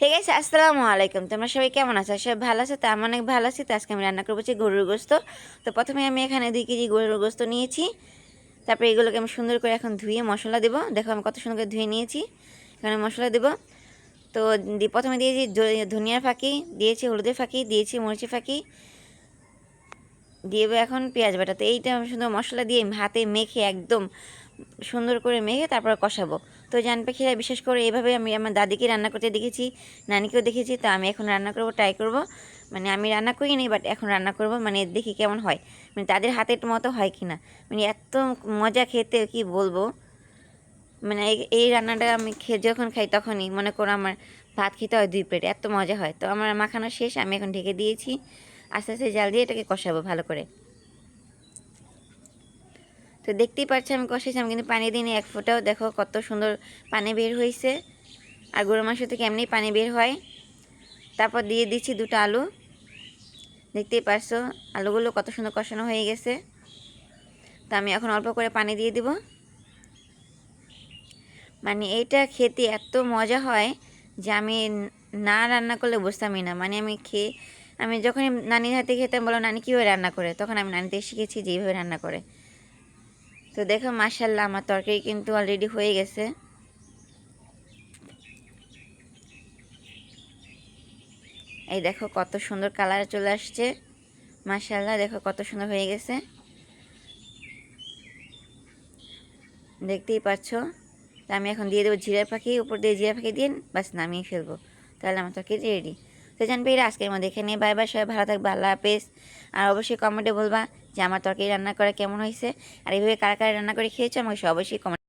Hey guys, আসসালামু আলাইকুম। তোমরা সবাই কেমন আছো? সবাই ভালো আছো? তো আমি অনেক ভালো আছি। তো আজকে আমি রান্না করবো হচ্ছে গরুর গোস্ত। তো প্রথমে আমি এখানে 2 কেজি গরুর গোস্ত নিয়েছি। তারপরে এগুলোকে আমি সুন্দর করে এখন ধুয়ে মশলা দেবো। দেখো আমি কত সুন্দর করে ধুয়ে নিয়েছি। এখানে মশলা দেবো। তো প্রথমে দিয়েছি ধনিয়ার ফাঁকি, দিয়েছি হলুদের ফাঁকি, দিয়েছি মরিচের ফাঁকি, দিয়ে এখন পেঁয়াজ বাটা। তো এইটা আমি সুন্দর মশলা দিয়ে হাতে মেখে একদম সুন্দর করে মেখে তারপর কষাবো। তো জান পাখিরা বিশেষ করে এইভাবে আমি আমার দাদিকে রান্না করতে দেখেছি, নানিকেও দেখেছি। তো আমি এখন রান্না করব, ট্রাই করব। মানে আমি রান্না করিনি, বাট এখন রান্না করব, মানে দেখি কেমন হয়, মানে তাদের হাতের মতো হয় কি না। মানে এত মজা খেতে কি বলবো। মানে এই রান্নাটা আমি যখন খাই তখনই মনে করো আমার ভাত খেতে হয় 2 প্লেট, এত মজা হয়। তো আমার মাখানো শেষ, আমি এখন ঢেকে দিয়েছি। আস্তে আস্তে জাল দিয়ে এটাকে কষাবো ভালো করে। তো দেখতেই পাচ্ছি আমি কষেছি, আমি কিন্তু পানি দিইনি এক ফোঁটাও। দেখো কত সুন্দর পানি বের হয়েছে। আর গরুর মাংস থেকে এমনি পানি বের হয়। তারপর দিয়ে দিচ্ছি 2টা আলু। দেখতেই পারছো আলুগুলো কত সুন্দর কষানো হয়ে গেছে। তো আমি এখন অল্প করে পানি দিয়ে দিব। মানে এইটা খেতে এত মজা হয় যে আমি না রান্না করলে বুঝতামই না। মানে আমি যখন নানির হাতে খেতাম, বলো নানি কীভাবে রান্না করে, তখন আমি নানিতে শিখেছি যে এইভাবে রান্না করে। তো দেখো মাশাআল্লাহ আমার তরকারি কিন্তু অলরেডি হয়ে গেছে। এই দেখো কত সুন্দর কালার চলে আসছে, মাশাআল্লাহ। দেখো কত সুন্দর হয়ে গেছে, দেখতেই পাচ্ছ। তো আমি এখন দিয়ে দেবো জিরা পাখি, উপর দিয়ে জিরা পাখি দিয়ে বাস নামিয়ে ফেলবো। তাহলে আমার তরকারি রেডি। তো জানবে এর আজকের মধ্যে এখানে বাই বাই, সবাই ভালো থাকবে, আল্লাহ হাফেজ। আর অবশ্যই কমেন্টে বলবা যে আমার তরকারি রান্না করা কেমন হয়েছে, আর এইভাবে কারা কারা রান্না করে খেয়েছো আমাকে অবশ্যই কমেন্ট